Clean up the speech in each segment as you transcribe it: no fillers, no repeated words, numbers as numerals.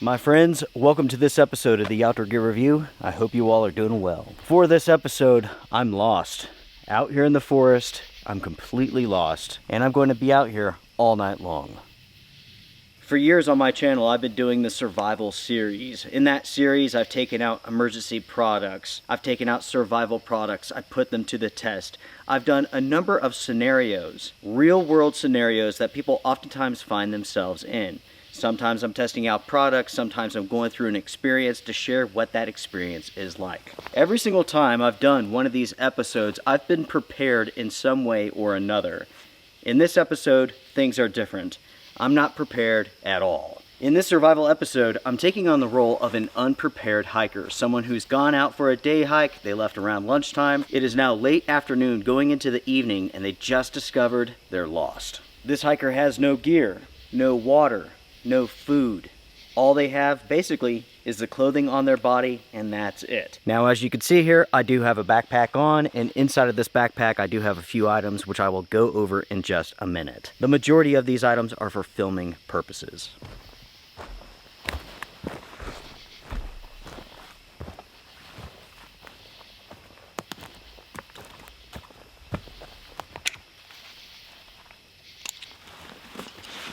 My friends, welcome to this episode of the Outdoor Gear Review. I hope you all are doing well. For this episode, I'm lost. Out here in the forest, I'm completely lost, and I'm going to be out here all night long. For years on my channel, I've been doing the survival series. In that series, I've taken out emergency products. I've taken out survival products. I put them to the test. I've done a number of scenarios, real world scenarios that people oftentimes find themselves in. Sometimes I'm testing out products, sometimes I'm going through an experience to share what that experience is like. Every single time I've done one of these episodes, I've been prepared in some way or another. In this episode, things are different. I'm not prepared at all. In this survival episode, I'm taking on the role of an unprepared hiker, someone who's gone out for a day hike, they left around lunchtime, it is now late afternoon going into the evening, and they just discovered they're lost. This hiker has no gear, no water, no food. All they have basically is the clothing on their body, and that's it. Now, as you can see here, I do have a backpack on, and inside of this backpack I do have a few items which I will go over in just a minute. The majority of these items are for filming purposes.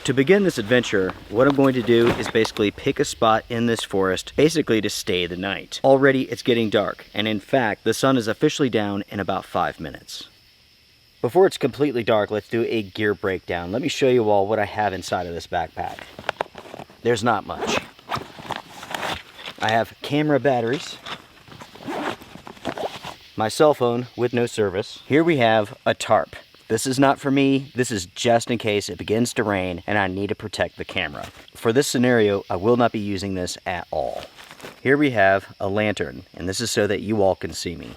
To begin this adventure, what I'm going to do is basically pick a spot in this forest, basically to stay the night. Already it's getting dark, and in fact, the sun is officially down in about 5 minutes. Before it's completely dark, let's do a gear breakdown. Let me show you all what I have inside of this backpack. There's not much. I have camera batteries, my cell phone with no service. Here we have a tarp. This is not for me, this is just in case it begins to rain and I need to protect the camera. For this scenario, I will not be using this at all. Here we have a lantern, and this is so that you all can see me.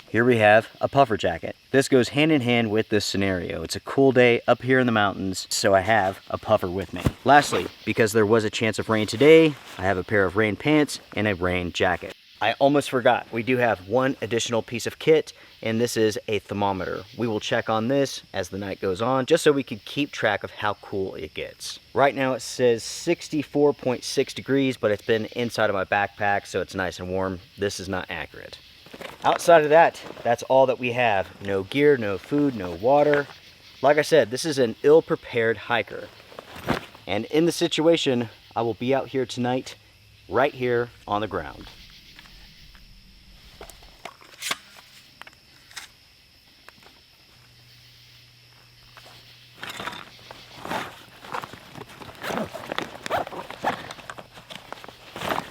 Here we have a puffer jacket. This goes hand in hand with this scenario. It's a cool day up here in the mountains, so I have a puffer with me. Lastly, because there was a chance of rain today, I have a pair of rain pants and a rain jacket. I almost forgot, we do have one additional piece of kit, and this is a thermometer. We will check on this as the night goes on, just so we can keep track of how cool it gets. Right now it says 64.6 degrees, but it's been inside of my backpack, so it's nice and warm. This is not accurate. Outside of that, that's all that we have. No gear, no food, no water. Like I said, this is an ill-prepared hiker. And in the situation, I will be out here tonight, right here on the ground.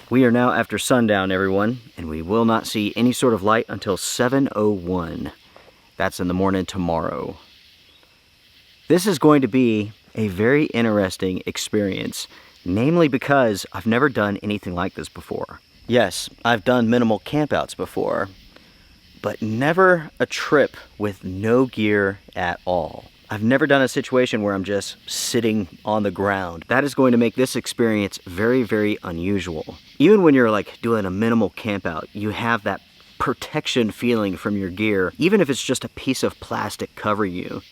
We are now after sundown, everyone, and we will not see any sort of light until 7:01. That's in the morning tomorrow. This is going to be a very interesting experience, namely because I've never done anything like this before. Yes, I've done minimal campouts before, but never a trip with no gear at all. I've never done a situation where I'm just sitting on the ground. That is going to make this experience very, very unusual. Even when you're like doing a minimal campout, you have that protection feeling from your gear, even if it's just a piece of plastic covering you.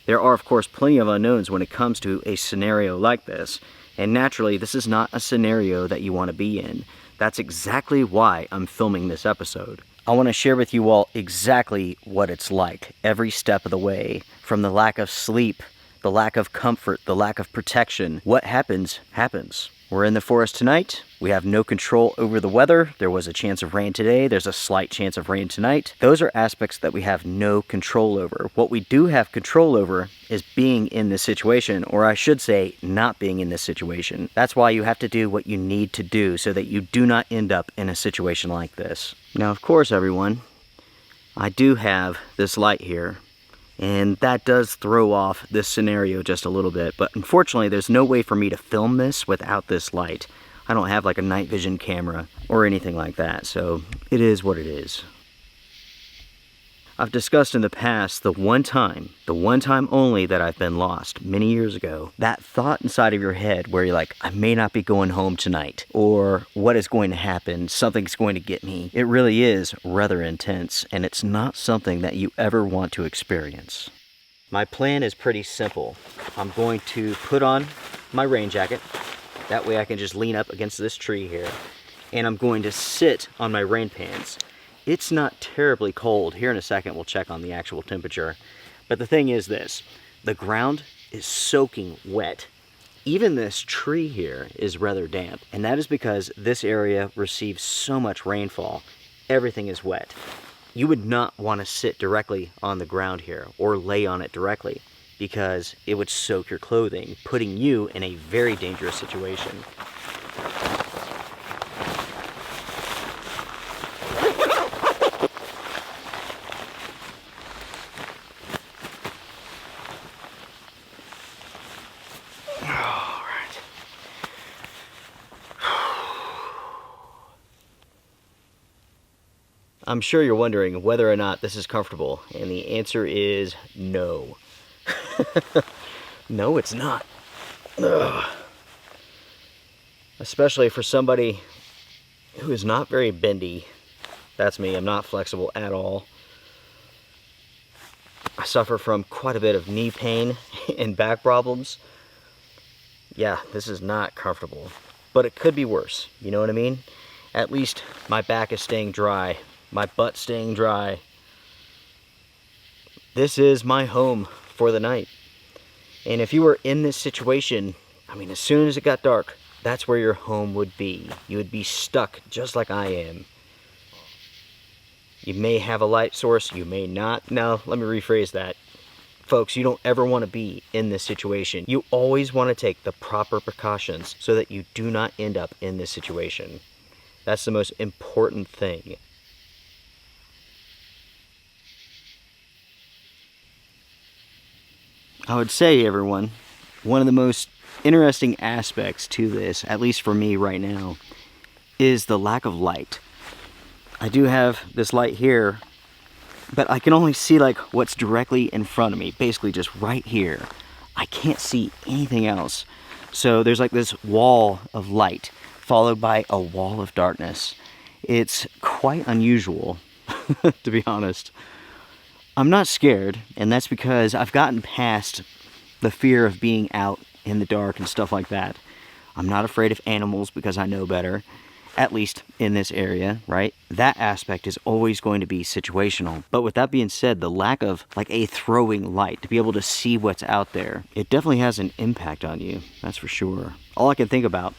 There are, of course, plenty of unknowns when it comes to a scenario like this. And naturally, this is not a scenario that you want to be in. That's exactly why I'm filming this episode. I want to share with you all exactly what it's like every step of the way. From the lack of sleep, the lack of comfort, the lack of protection. What happens, happens. We're in the forest tonight. We have no control over the weather. There was a chance of rain today. There's a slight chance of rain tonight. Those are aspects that we have no control over. What we do have control over is being in this situation, or I should say, not being in this situation. That's why you have to do what you need to do so that you do not end up in a situation like this. Now, of course, everyone, I do have this light here. And that does throw off this scenario just a little bit, but unfortunately there's no way for me to film this without this light. I don't have like a night vision camera or anything like that, so it is what it is. I've discussed in the past the one time only that I've been lost many years ago. That thought inside of your head where you're like, I may not be going home tonight, or what is going to happen, something's going to get me. It really is rather intense, and it's not something that you ever want to experience. My plan is pretty simple. I'm going to put on my rain jacket. That way I can just lean up against this tree here. And I'm going to sit on my rain pants. It's not terribly cold. Here in a second we'll check on the actual temperature. But the thing is this, the ground is soaking wet. Even this tree here is rather damp. And that is because this area receives so much rainfall. Everything is wet. You would not want to sit directly on the ground here or lay on it directly because it would soak your clothing, putting you in a very dangerous situation. I'm sure you're wondering whether or not this is comfortable, and the answer is no. No, it's not. Ugh. Especially for somebody who is not very bendy. That's me, I'm not flexible at all. I suffer from quite a bit of knee pain and back problems. Yeah, this is not comfortable, but it could be worse, you know what I mean? At least my back is staying dry. My butt staying dry. This is my home for the night. And if you were in this situation, I mean, as soon as it got dark, that's where your home would be. You would be stuck just like I am. You may have a light source, you may not. Now, let me rephrase that. Folks, you don't ever want to be in this situation. You always want to take the proper precautions so that you do not end up in this situation. That's the most important thing. I would say, everyone, one of the most interesting aspects to this, at least for me right now, is the lack of light. I do have this light here, but I can only see like what's directly in front of me, basically just right here. I can't see anything else. So there's like this wall of light followed by a wall of darkness. It's quite unusual, to be honest. I'm not scared, and that's because I've gotten past the fear of being out in the dark and stuff like that. I'm not afraid of animals because I know better, at least in this area, right? That aspect is always going to be situational. But with that being said, the lack of like a throwing light to be able to see what's out there, it definitely has an impact on you, that's for sure. All I can think about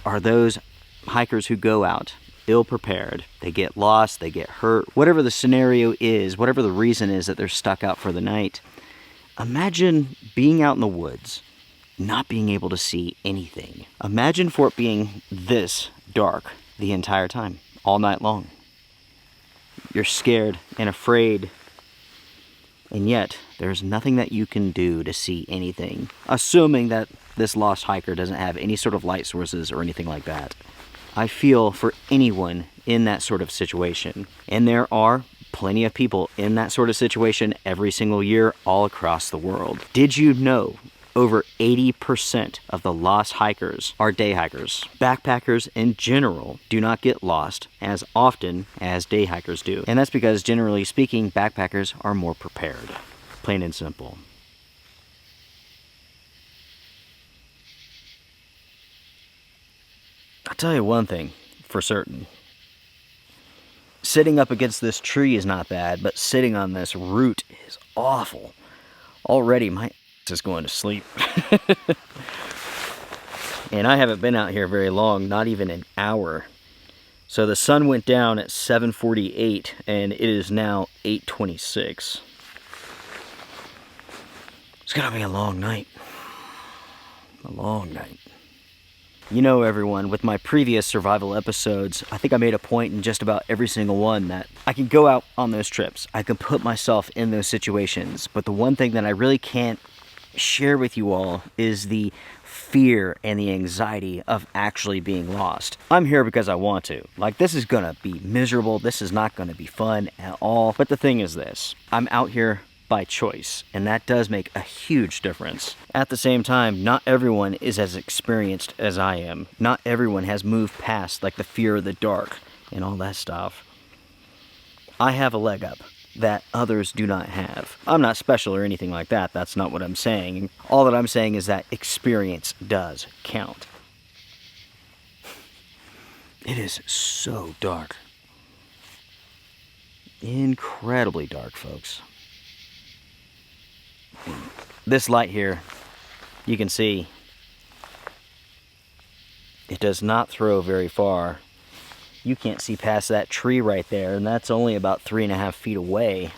are those hikers who go out ill-prepared. They get lost, they get hurt, whatever the scenario is, whatever the reason is that they're stuck out for the night. Imagine being out in the woods, not being able to see anything. Imagine for it being this dark the entire time, all night long. You're scared and afraid, and yet there's nothing that you can do to see anything, assuming that this lost hiker doesn't have any sort of light sources or anything like that. I feel for anyone in that sort of situation. And there are plenty of people in that sort of situation every single year all across the world. Did you know over 80% of the lost hikers are day hikers? Backpackers in general do not get lost as often as day hikers do. And that's because, generally speaking, backpackers are more prepared. Plain and simple. I'll tell you one thing for certain. Sitting up against this tree is not bad, but sitting on this root is awful. Already my ass is going to sleep. And I haven't been out here very long, not even an hour. So the sun went down at 7:48 and it is now 8:26. It's gonna be a long night. A long night. You know, everyone, with my previous survival episodes, I think I made a point in just about every single one that I can go out on those trips. I can put myself in those situations. But the one thing that I really can't share with you all is the fear and the anxiety of actually being lost. I'm here because I want to. Like, this is gonna be miserable. This is not gonna be fun at all. But the thing is this, I'm out here by choice, and that does make a huge difference. At the same time, not everyone is as experienced as I am. Not everyone has moved past like the fear of the dark and all that stuff. I have a leg up that others do not have. I'm not special or anything like that. That's not what I'm saying. All that I'm saying is that experience does count. It is so dark. Incredibly dark, folks. This light here, you can see, it does not throw very far. You can't see past that tree right there, and that's only about 3.5 feet away.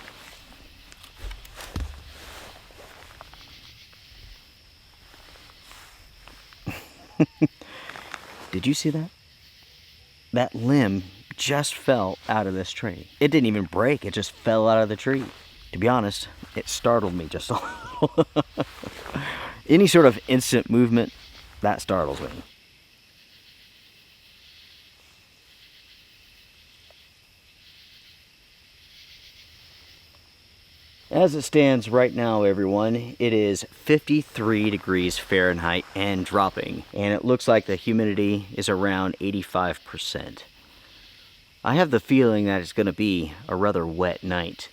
Did you see that? That limb just fell out of this tree. It didn't even break, it just fell out of the tree. To be honest, it startled me just a little. Any sort of instant movement, that startles me. As it stands right now, everyone, it is 53 degrees Fahrenheit and dropping, and it looks like the humidity is around 85%. I have the feeling that it's going to be a rather wet night.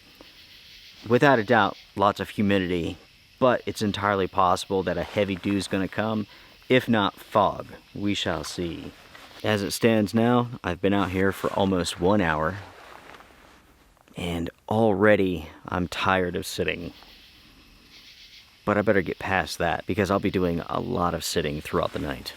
Without a doubt, lots of humidity, but it's entirely possible that a heavy dew is going to come, if not fog. We shall see. As it stands now, I've been out here for almost 1 hour, and already I'm tired of sitting. But I better get past that because I'll be doing a lot of sitting throughout the night.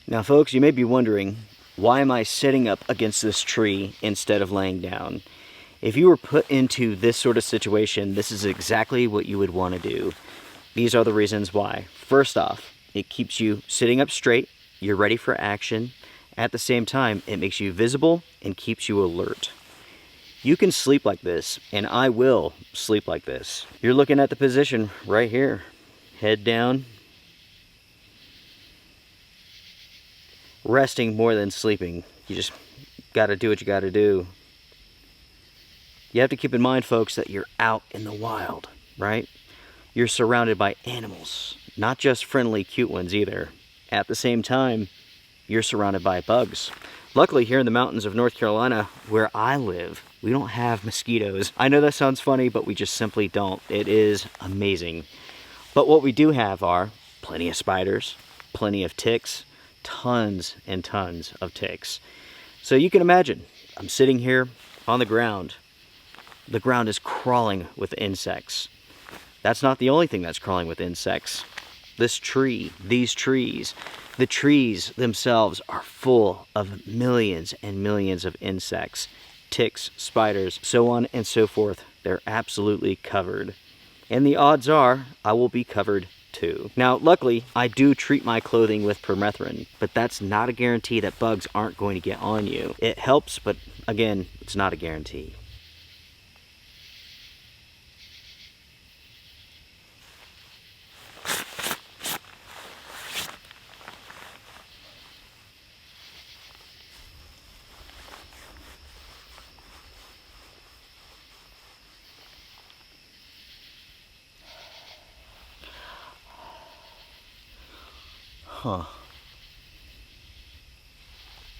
Now folks, you may be wondering, why am I sitting up against this tree instead of laying down? If you were put into this sort of situation, this is exactly what you would want to do. These are the reasons why. First off, it keeps you sitting up straight, you're ready for action. At the same time, it makes you visible and keeps you alert. You can sleep like this, and I will sleep like this. You're looking at the position right here. Head down. Resting more than sleeping. You just gotta do what you gotta do. You have to keep in mind, folks, that you're out in the wild, right? You're surrounded by animals, not just friendly, cute ones either. At the same time, you're surrounded by bugs. Luckily, here in the mountains of North Carolina, where I live, we don't have mosquitoes. I know that sounds funny, but we just simply don't. It is amazing. But what we do have are plenty of spiders, plenty of ticks, tons and tons of ticks. So you can imagine, I'm sitting here on the ground. The ground is crawling with insects. That's not the only thing that's crawling with insects. This tree, these trees, the trees themselves are full of millions and millions of insects, ticks, spiders, so on and so forth. They're absolutely covered. And the odds are I will be covered too. Now, luckily, I do treat my clothing with permethrin, but that's not a guarantee that bugs aren't going to get on you. It helps, but again, it's not a guarantee. Huh.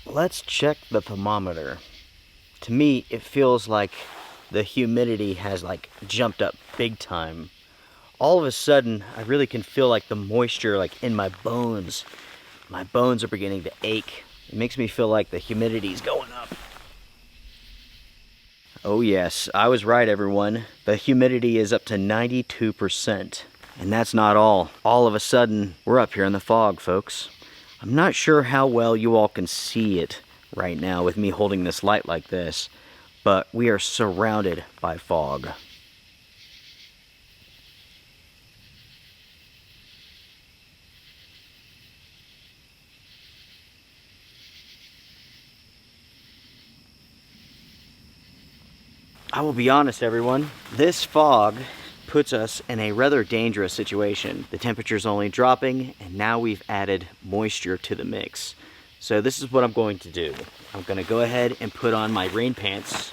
Let's check the thermometer. To me, it feels like the humidity has like jumped up big time. All of a sudden, I really can feel like the moisture like in my bones. My bones are beginning to ache. It makes me feel like the humidity is going up. Oh yes, I was right, everyone. The humidity is up to 92%. And that's not all. All of a sudden, we're up here in the fog, folks. I'm not sure how well you all can see it right now with me holding this light like this, but we are surrounded by fog. I will be honest, everyone, this fog puts us in a rather dangerous situation. The temperature's only dropping, and now we've added moisture to the mix. So this is what I'm going to do. I'm going to go ahead and put on my rain pants.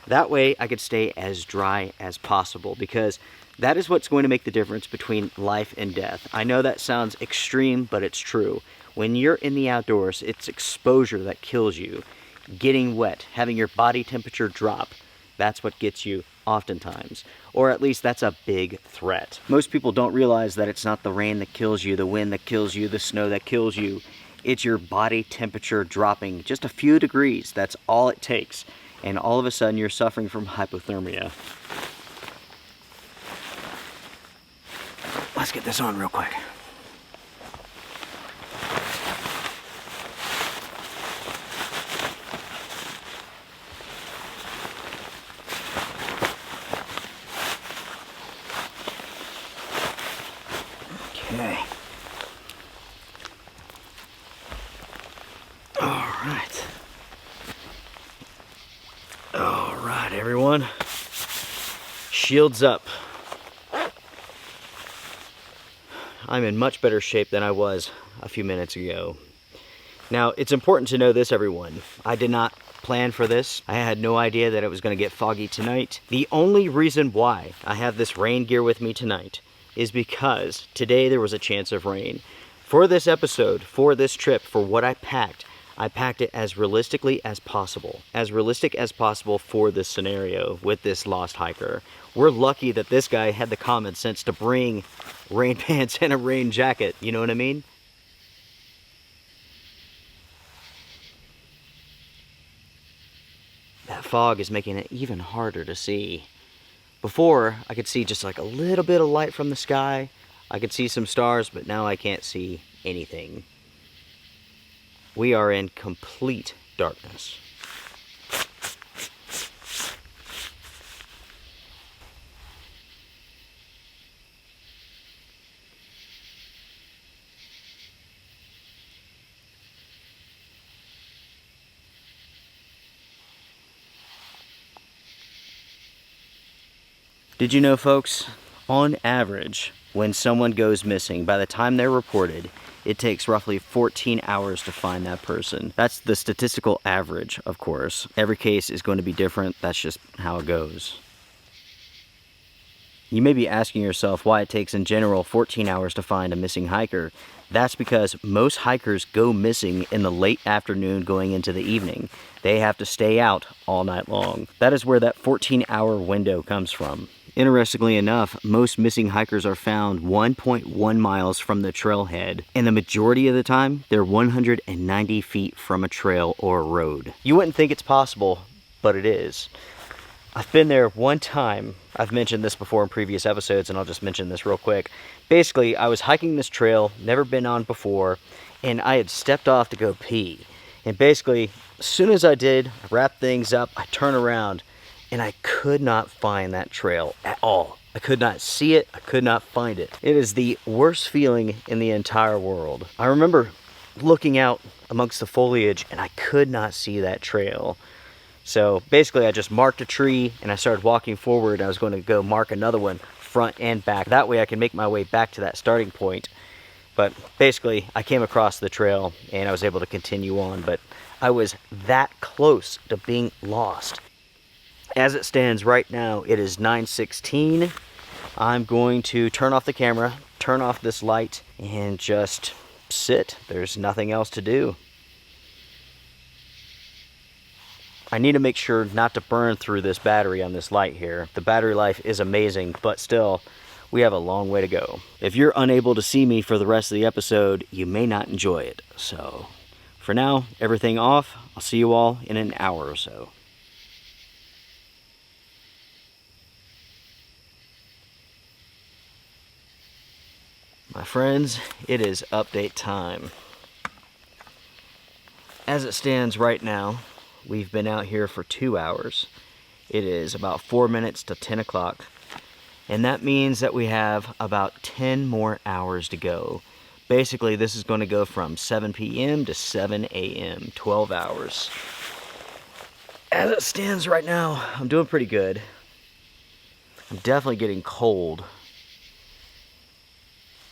That way I could stay as dry as possible, because that is what's going to make the difference between life and death. I know that sounds extreme, but it's true. When you're in the outdoors, it's exposure that kills you. Getting wet, having your body temperature drop, that's what gets you oftentimes. Or at least that's a big threat. Most people don't realize that it's not the rain that kills you, the wind that kills you, the snow that kills you. It's your body temperature dropping just a few degrees. That's all it takes. And all of a sudden you're suffering from hypothermia. Let's get this on real quick. Okay. All right, everyone. Shields up. I'm in much better shape than I was a few minutes ago. Now, it's important to know this, everyone. I did not plan for this. I had no idea that it was going to get foggy tonight. The only reason why I have this rain gear with me tonight is because today there was a chance of rain. For this episode, for this trip, for what I packed it as realistically as possible. As realistic as possible for this scenario with this lost hiker. We're lucky that this guy had the common sense to bring rain pants and a rain jacket, you know what I mean? That fog is making it even harder to see. Before, I could see just like a little bit of light from the sky. I could see some stars, but now I can't see anything. We are in complete darkness. Did you know, folks, on average, when someone goes missing, by the time they're reported, it takes roughly 14 hours to find that person. That's the statistical average, of course. Every case is going to be different. That's just how it goes. You may be asking yourself why it takes in general 14 hours to find a missing hiker. That's because most hikers go missing in the late afternoon going into the evening. They have to stay out all night long. That is where that 14-hour window comes from. Interestingly enough, most missing hikers are found 1.1 miles from the trailhead, and the majority of the time, they're 190 feet from a trail or a road. You wouldn't think it's possible, but it is. I've been there one time. I've mentioned this before in previous episodes, and I'll just mention this real quick. Basically, I was hiking this trail, never been on before, and I had stepped off to go pee. And basically, as soon as I did, I wrapped things up, I turned around, and I could not find that trail at all. I could not see it, I could not find it. It is the worst feeling in the entire world. I remember looking out amongst the foliage, and I could not see that trail. So basically I just marked a tree and I started walking forward. I was going to go mark another one front and back. That way I can make my way back to that starting point. But basically I came across the trail and I was able to continue on, but I was that close to being lost. As it stands right now, it is 9:16. I'm going to turn off the camera, turn off this light, and just sit. There's nothing else to do. I need to make sure not to burn through this battery on this light here. The battery life is amazing, but still, we have a long way to go. If you're unable to see me for the rest of the episode, you may not enjoy it. So, for now, everything off. I'll see you all in an hour or so. My friends, it is update time. As it stands right now, we've been out here for 2 hours. It is about 4 minutes to 10 o'clock. And that means that we have about 10 more hours to go. Basically, this is going to go from 7 p.m. to 7 a.m., 12 hours. as it stands right now, I'm doing pretty good. I'm definitely getting cold.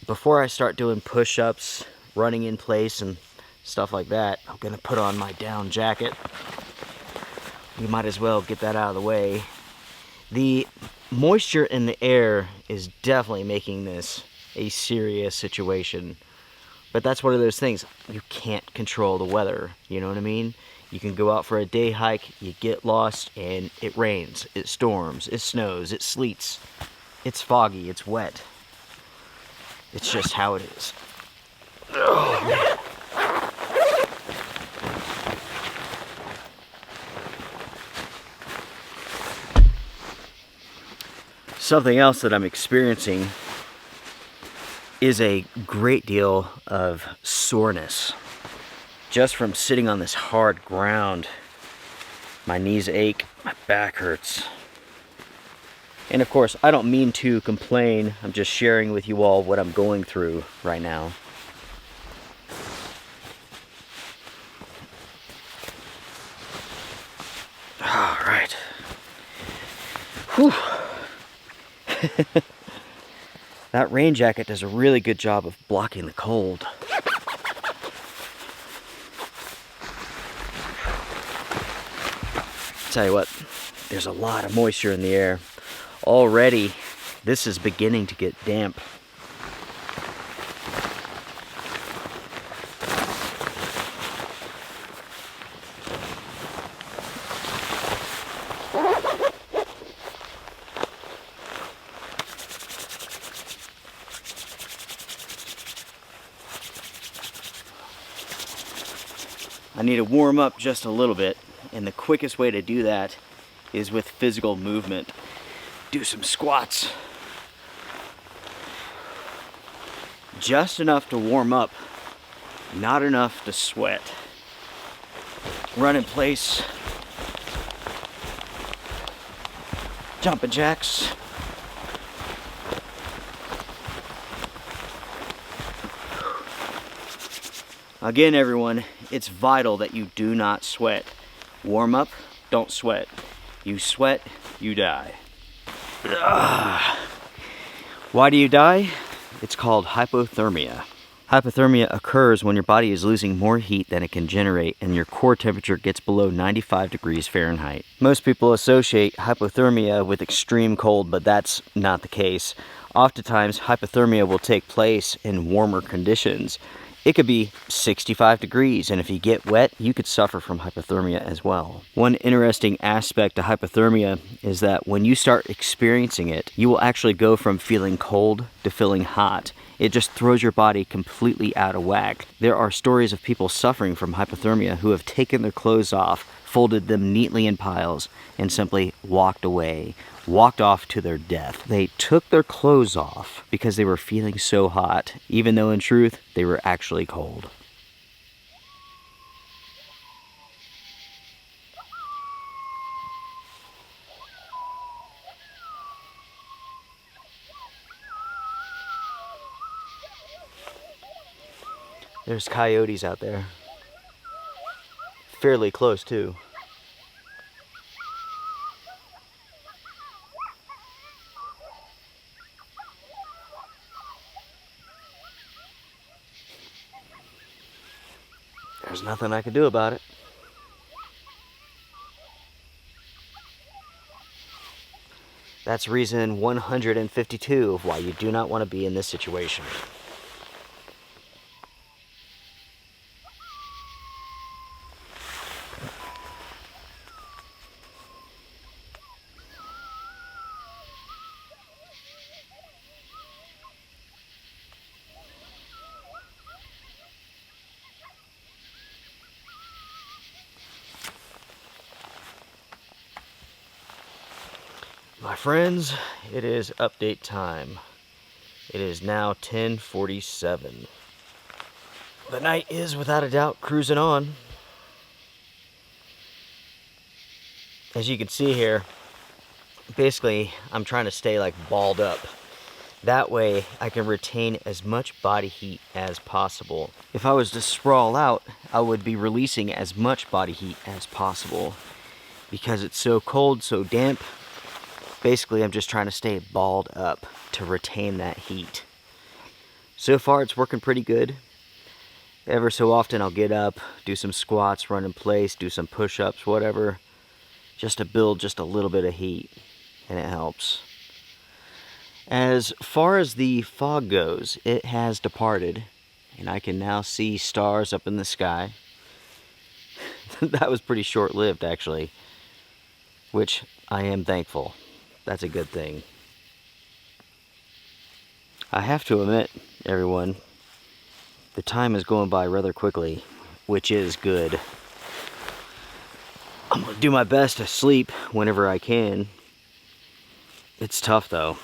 Before I start doing push-ups, running in place and stuff like that, I'm gonna put on my down jacket. We might as well get that out of the way. The moisture in the air is definitely making this a serious situation. But that's one of those things, you can't control the weather, you know what I mean? You can go out for a day hike, you get lost, and it rains, it storms, it snows, it sleets, it's foggy, it's wet. It's just how it is. Oh, man. Something else that I'm experiencing is a great deal of soreness. Just from sitting on this hard ground, my knees ache, my back hurts. And of course, I don't mean to complain, I'm just sharing with you all what I'm going through right now. All right. Whew. That rain jacket does a really good job of blocking the cold. Tell you what, there's a lot of moisture in the air. Already, this is beginning to get damp. I need to warm up just a little bit, and the quickest way to do that is with physical movement. Do some squats. Just enough to warm up, not enough to sweat. Run in place. Jumping jacks. Again, everyone, it's vital that you do not sweat. Warm up, don't sweat. You sweat, you die. Ugh. Why do you die? It's called hypothermia. Hypothermia occurs when your body is losing more heat than it can generate and your core temperature gets below 95 degrees Fahrenheit. Most people associate hypothermia with extreme cold, but that's not the case. Oftentimes, hypothermia will take place in warmer conditions. It could be 65 degrees, and if you get wet, you could suffer from hypothermia as well. One interesting aspect of hypothermia is that when you start experiencing it, you will actually go from feeling cold to feeling hot. It just throws your body completely out of whack. There are stories of people suffering from hypothermia who have taken their clothes off, folded them neatly in piles, and simply walked away, walked off to their death. They took their clothes off because they were feeling so hot, even though in truth, they were actually cold. There's coyotes out there. Fairly close too. There's nothing I can do about it. That's reason 152 of why you do not want to be in this situation. My friends, it is update time. It is now 10:47. The night is without a doubt cruising on. As you can see here, basically I'm trying to stay like balled up. That way I can retain as much body heat as possible. If I was to sprawl out, I would be releasing as much body heat as possible. because it's so cold, so damp. Basically, I'm just trying to stay balled up to retain that heat. So far, it's working pretty good. Ever so often, I'll get up, do some squats, run in place, do some push-ups, whatever, just to build just a little bit of heat, and it helps. As far as the fog goes, it has departed, and I can now see stars up in the sky. That was pretty short-lived, actually, which I am thankful. That's a good thing. I have to admit, everyone, the time is going by rather quickly, which is good. I'm gonna do my best to sleep whenever I can. It's tough though,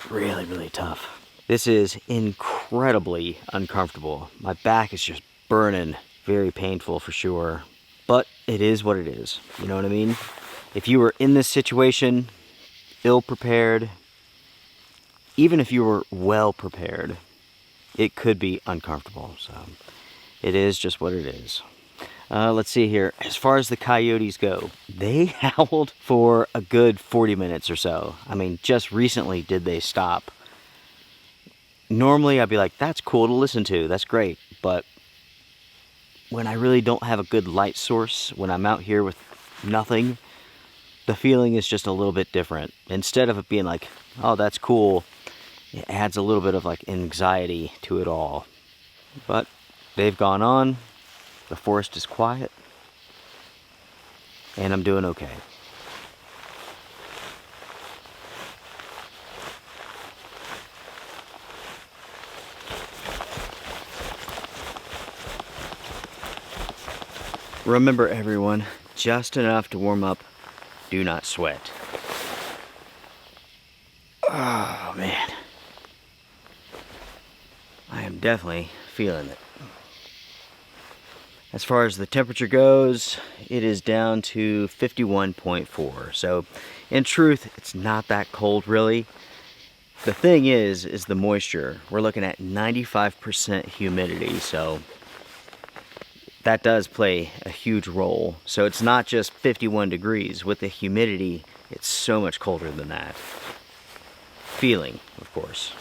really, really tough. This is incredibly uncomfortable. My back is just burning, very painful for sure. But it is what it is, you know what I mean? If you were in this situation, ill-prepared, even if you were well-prepared, it could be uncomfortable. So it is just what it is. Let's see here. As far as the Coyotes go, they howled for a good 40 minutes or so. I mean, just recently did they stop. Normally I'd be like, that's cool to listen to, that's great. But when I really don't have a good light source, when I'm out here with nothing, the feeling is just a little bit different. Instead of it being like, oh, that's cool, it adds a little bit of like anxiety to it all. But they've gone on, the forest is quiet, and I'm doing okay. Remember everyone, just enough to warm up, do not sweat. Oh man, I am definitely feeling it. As far as the temperature goes, it is down to 51.4. So in truth, it's not that cold really. The thing is the moisture. We're looking at 95% humidity, so that does play a huge role. So it's not just 51 degrees. With the humidity, it's so much colder than that. Feeling, of course.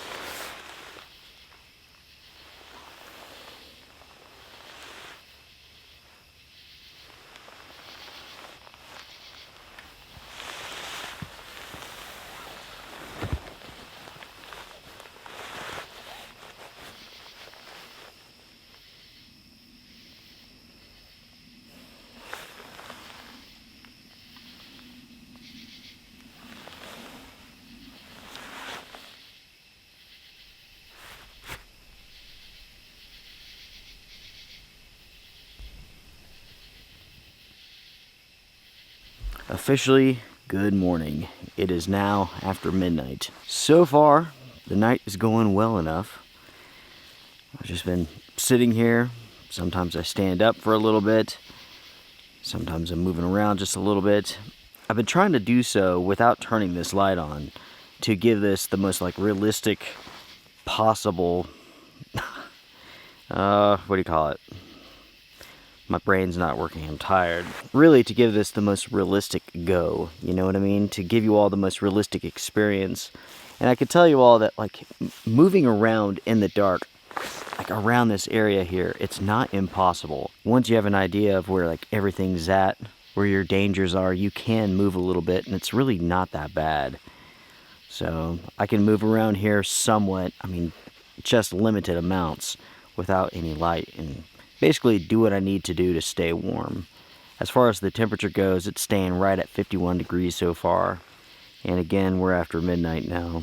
Officially, good morning. It is now after midnight. So far, the night is going well enough. I've just been sitting here. Sometimes I stand up for a little bit. Sometimes I'm moving around just a little bit. I've been trying to do so without turning this light on to give this the most like realistic possible, what do you call it? My brain's not working, I'm tired. Really to give this the most realistic go, you know what I mean? To give you all the most realistic experience. And I can tell you all that like moving around in the dark, like around this area here, it's not impossible. Once you have an idea of where like everything's at, where your dangers are, you can move a little bit and it's really not that bad. So I can move around here somewhat, I mean, just limited amounts without any light and basically do what I need to do to stay warm. As far as the temperature goes, it's staying right at 51 degrees so far. And again, we're after midnight now.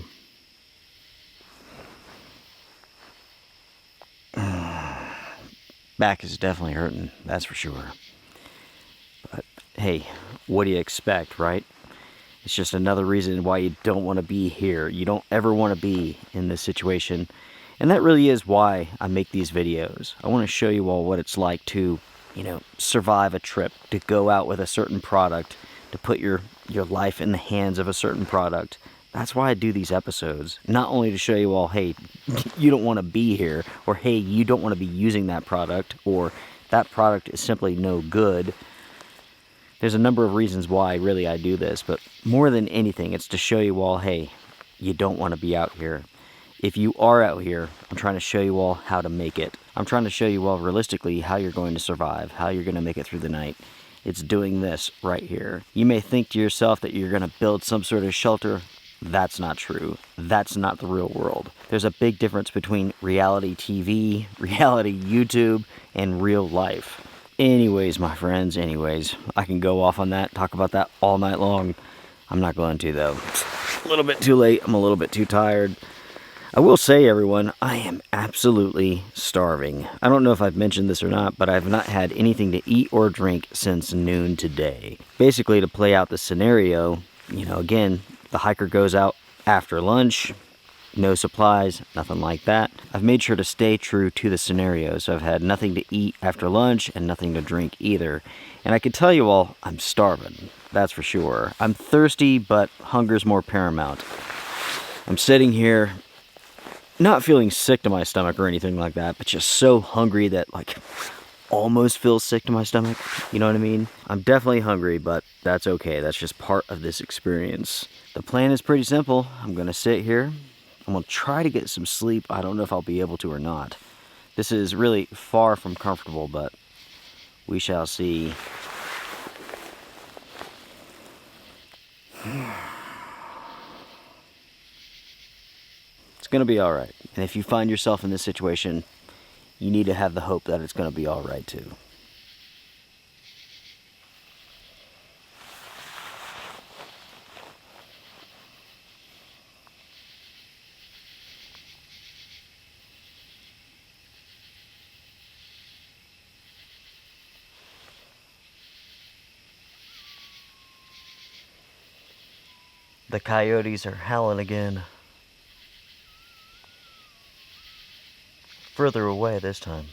Back is definitely hurting, that's for sure. But hey, what do you expect, right? It's just another reason why you don't want to be here. You don't ever want to be in this situation. And that really is why I make these videos. I want to show you all what it's like to, you know, survive a trip, to go out with a certain product, to put your life in the hands of a certain product. That's why I do these episodes. Not only to show you all, hey, you don't want to be here, or hey, you don't want to be using that product, or that product is simply no good. There's a number of reasons why really I do this, but more than anything, it's to show you all, hey, you don't want to be out here. If you are out here, I'm trying to show you all how to make it. I'm trying to show you all realistically how you're going to survive, how you're going to make it through the night. It's doing this right here. You may think to yourself that you're going to build some sort of shelter. That's not true. That's not the real world. There's a big difference between reality TV, reality YouTube, and real life. Anyways, my friends, I can go off on that, talk about that all night long. I'm not going to, though. It's a little bit too late. I'm a little bit too tired. I will say, everyone, I am absolutely starving. I don't know if I've mentioned this or not, but I've not had anything to eat or drink since noon today. Basically, to play out the scenario, again, the hiker goes out after lunch, no supplies, nothing like that. I've made sure to stay true to the scenario, so I've had nothing to eat after lunch and nothing to drink either. And I can tell you all, I'm starving, that's for sure. I'm thirsty, but hunger's more paramount. I'm sitting here, not feeling sick to my stomach or anything like that, but just so hungry that, almost feels sick to my stomach. You know what I mean? I'm definitely hungry, but that's okay. That's just part of this experience. The plan is pretty simple. I'm gonna sit here. I'm gonna try to get some sleep. I don't know if I'll be able to or not. This is really far from comfortable, but we shall see. It's gonna be all right. And if you find yourself in this situation, you need to have the hope that it's gonna be all right too. The coyotes are howling again. Further away this time.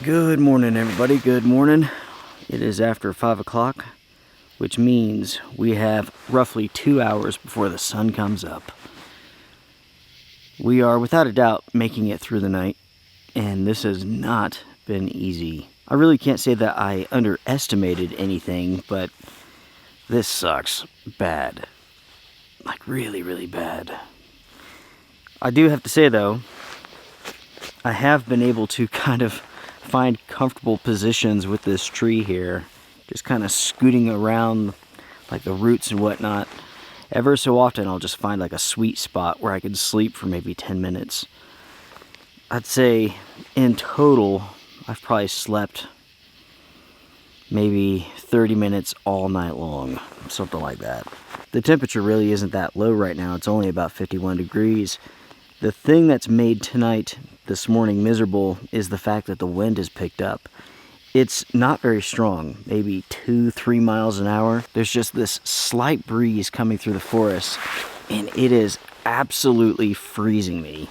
Good morning, everybody. Good morning. It is after 5 o'clock, which means we have roughly 2 hours before the sun comes up. We are, without a doubt, making it through the night, and this has not been easy. I really can't say that I underestimated anything, but this sucks bad. Like, really, really bad. I do have to say, though, I have been able to kind of find comfortable positions with this tree here, just kind of scooting around like the roots and whatnot. Ever so often I'll just find like a sweet spot where I can sleep for maybe 10 minutes. I'd say in total I've probably slept maybe 30 minutes all night long, something like that. The temperature really isn't that low right now. It's only about 51 degrees. The thing that's made this morning miserable is the fact that the wind has picked up. It's not very strong, maybe 2-3 miles an hour. There's just this slight breeze coming through the forest, and it is absolutely freezing me.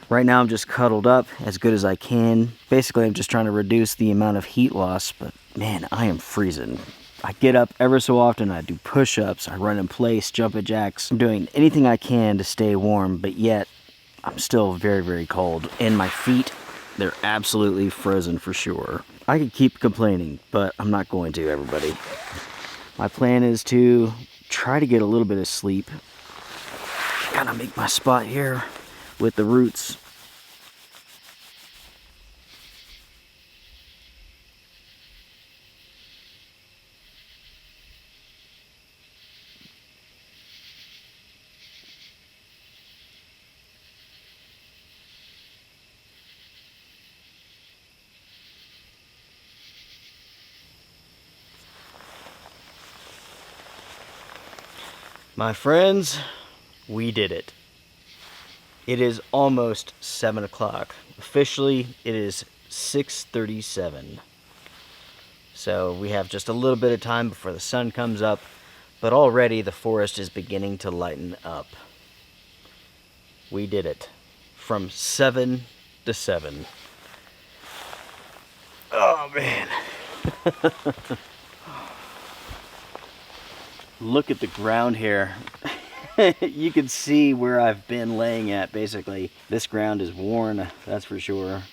Right now I'm just cuddled up as good as I can. Basically I'm just trying to reduce the amount of heat loss, but man, I am freezing. I get up ever so often, I do push-ups, I run in place, jumping jacks. I'm doing anything I can to stay warm, but yet I'm still very, very cold. And my feet, they're absolutely frozen for sure. I could keep complaining, but I'm not going to, everybody. My plan is to try to get a little bit of sleep. Kind of make my spot here with the roots. My friends, we did it. It is almost 7 o'clock. Officially, it is 6:37. So we have just a little bit of time before the sun comes up, but already the forest is beginning to lighten up. We did it. From 7 to 7. Oh, man. Look at the ground here. You can see where I've been laying at, basically. This ground is worn, that's for sure.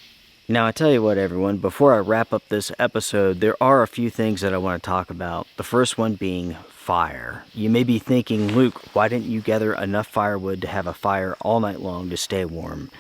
Now, I tell you what, everyone, before I wrap up this episode, there are a few things that I want to talk about. The first one being fire. You may be thinking, Luke, why didn't you gather enough firewood to have a fire all night long to stay warm?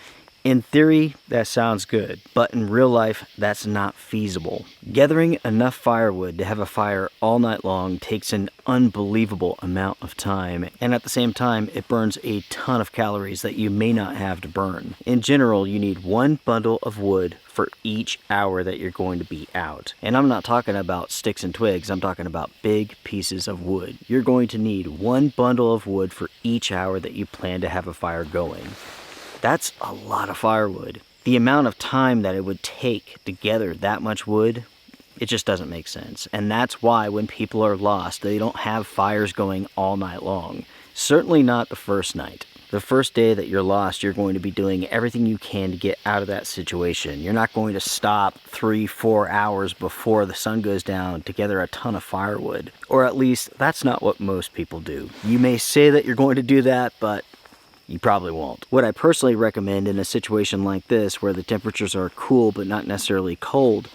In theory, that sounds good, but in real life, that's not feasible. Gathering enough firewood to have a fire all night long takes an unbelievable amount of time, and at the same time, it burns a ton of calories that you may not have to burn. In general, you need one bundle of wood for each hour that you're going to be out. And I'm not talking about sticks and twigs, I'm talking about big pieces of wood. You're going to need one bundle of wood for each hour that you plan to have a fire going. That's a lot of firewood. The amount of time that it would take to gather that much wood, it just doesn't make sense. And that's why when people are lost, they don't have fires going all night long. Certainly not the first night. The first day that you're lost, you're going to be doing everything you can to get out of that situation. You're not going to stop 3-4 hours before the sun goes down to gather a ton of firewood. Or at least, that's not what most people do. You may say that you're going to do that, but you probably won't. What I personally recommend in a situation like this, where the temperatures are cool but not necessarily cold,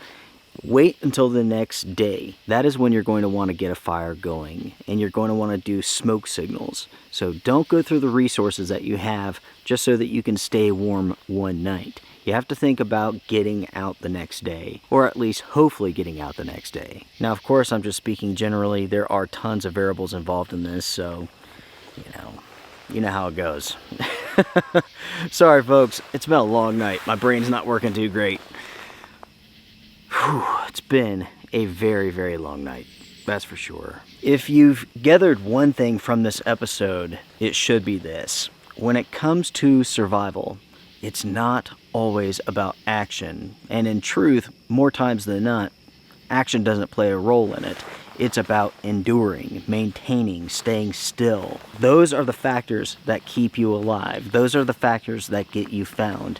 wait until the next day. That is when you're going to want to get a fire going, and you're going to want to do smoke signals. So don't go through the resources that you have just so that you can stay warm one night. You have to think about getting out the next day, or at least hopefully getting out the next day. Now, of course, I'm just speaking generally. There are tons of variables involved in this, so, you know how it goes. Sorry, folks. It's been a long night. My brain's not working too great. Whew, it's been a very, very long night. That's for sure. If you've gathered one thing from this episode, it should be this. When it comes to survival, it's not always about action. And in truth, more times than not, action doesn't play a role in it. It's about enduring, maintaining, staying still. Those are the factors that keep you alive. Those are the factors that get you found.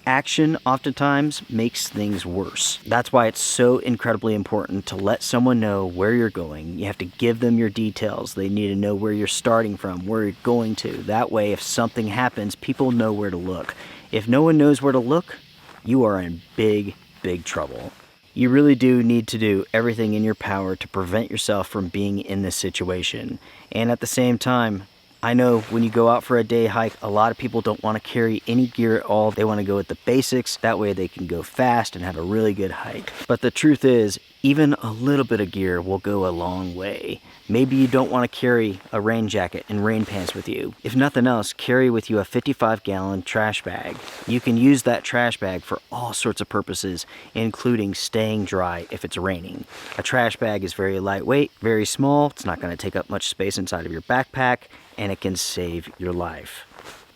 Action oftentimes makes things worse. That's why it's so incredibly important to let someone know where you're going. You have to give them your details. They need to know where you're starting from, where you're going to. That way, if something happens, people know where to look. If no one knows where to look, you are in big, big trouble. You really do need to do everything in your power to prevent yourself from being in this situation. And at the same time, I know when you go out for a day hike, a lot of people don't want to carry any gear at all. They want to go with the basics. That way they can go fast and have a really good hike. But the truth is, even a little bit of gear will go a long way. Maybe you don't want to carry a rain jacket and rain pants with you. If nothing else, carry with you a 55-gallon trash bag. You can use that trash bag for all sorts of purposes, including staying dry if it's raining. A trash bag is very lightweight, very small. It's not going to take up much space inside of your backpack, and it can save your life.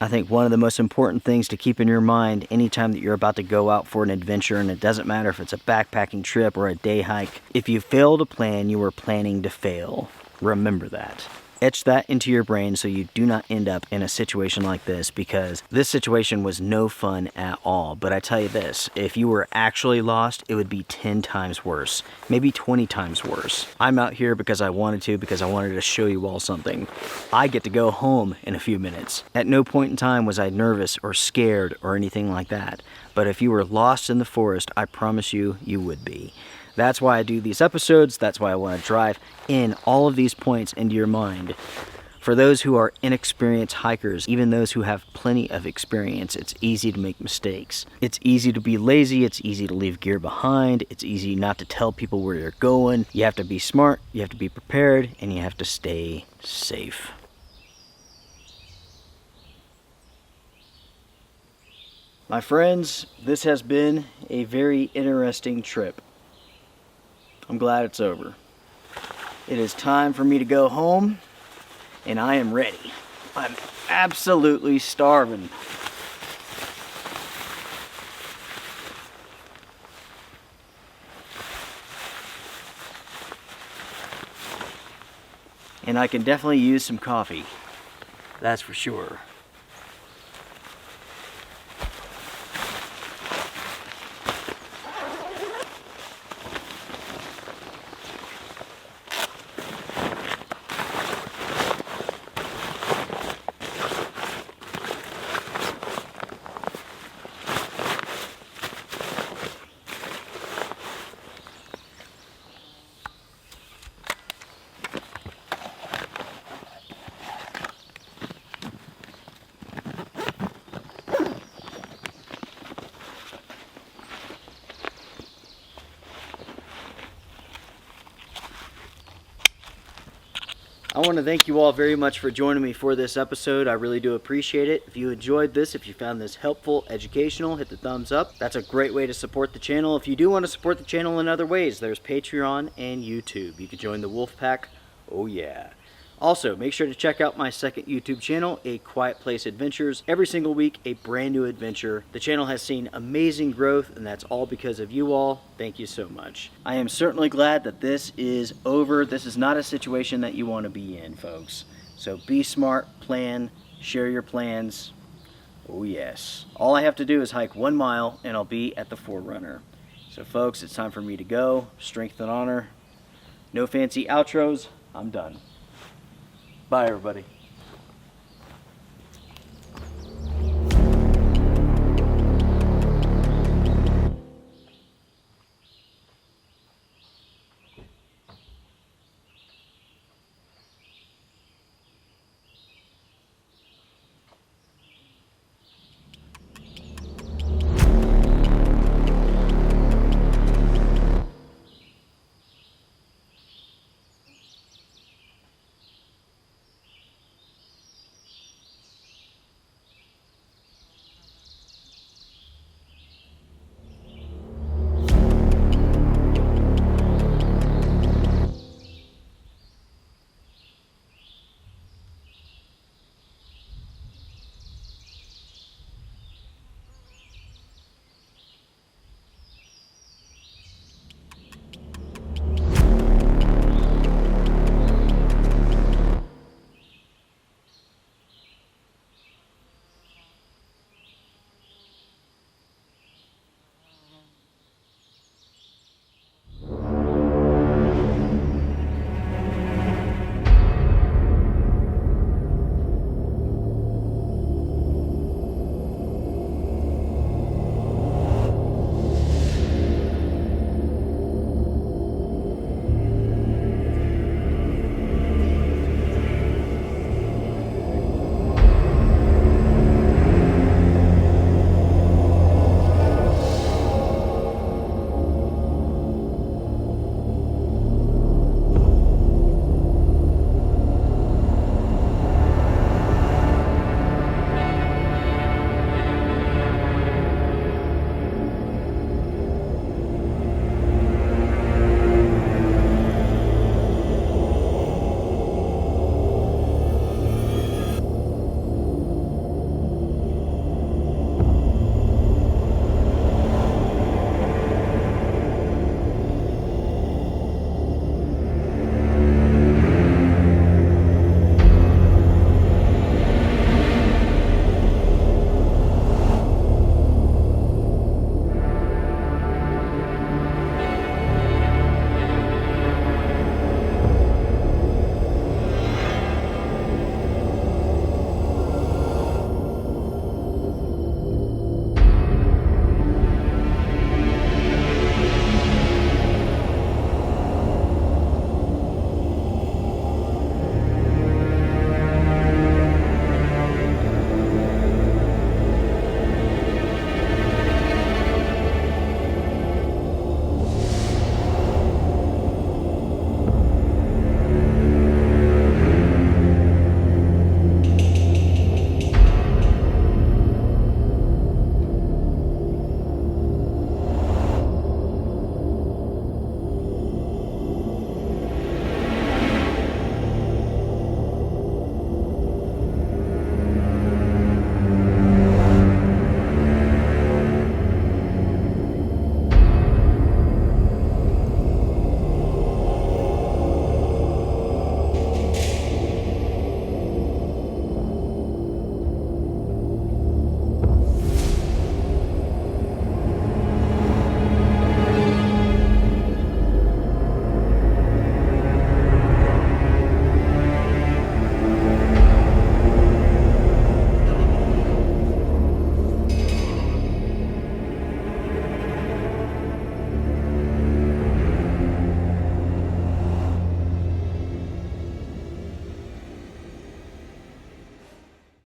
I think one of the most important things to keep in your mind anytime that you're about to go out for an adventure, and it doesn't matter if it's a backpacking trip or a day hike, if you fail to plan, you are planning to fail. Remember that. Etch that into your brain so you do not end up in a situation like this, because this situation was no fun at all. But I tell you this, if you were actually lost, it would be 10 times worse, maybe 20 times worse. I'm out here because I wanted to show you all something. I get to go home in a few minutes. At no point in time was I nervous or scared or anything like that. But if you were lost in the forest, I promise you, you would be. That's why I do these episodes. That's why I want to drive in all of these points into your mind. For those who are inexperienced hikers, even those who have plenty of experience, it's easy to make mistakes. It's easy to be lazy. It's easy to leave gear behind. It's easy not to tell people where you're going. You have to be smart, you have to be prepared, and you have to stay safe. My friends, this has been a very interesting trip. I'm glad it's over. It is time for me to go home, and I am ready. I'm absolutely starving. And I can definitely use some coffee. That's for sure. I want to thank you all very much for joining me for this episode. I really do appreciate it. If you enjoyed this, if you found this helpful, educational, hit the thumbs up. That's a great way to support the channel. If you do want to support the channel in other ways, there's Patreon and YouTube. You can join the Wolf Pack. Oh yeah. Also, make sure to check out my second YouTube channel, A Quiet Place Adventures. Every single week, a brand new adventure. The channel has seen amazing growth, and that's all because of you all. Thank you so much. I am certainly glad that this is over. This is not a situation that you want to be in, folks. So be smart, plan, share your plans. Oh yes. All I have to do is hike 1 mile, and I'll be at the Forerunner. So folks, it's time for me to go. Strength and honor. No fancy outros. I'm done. Bye, everybody.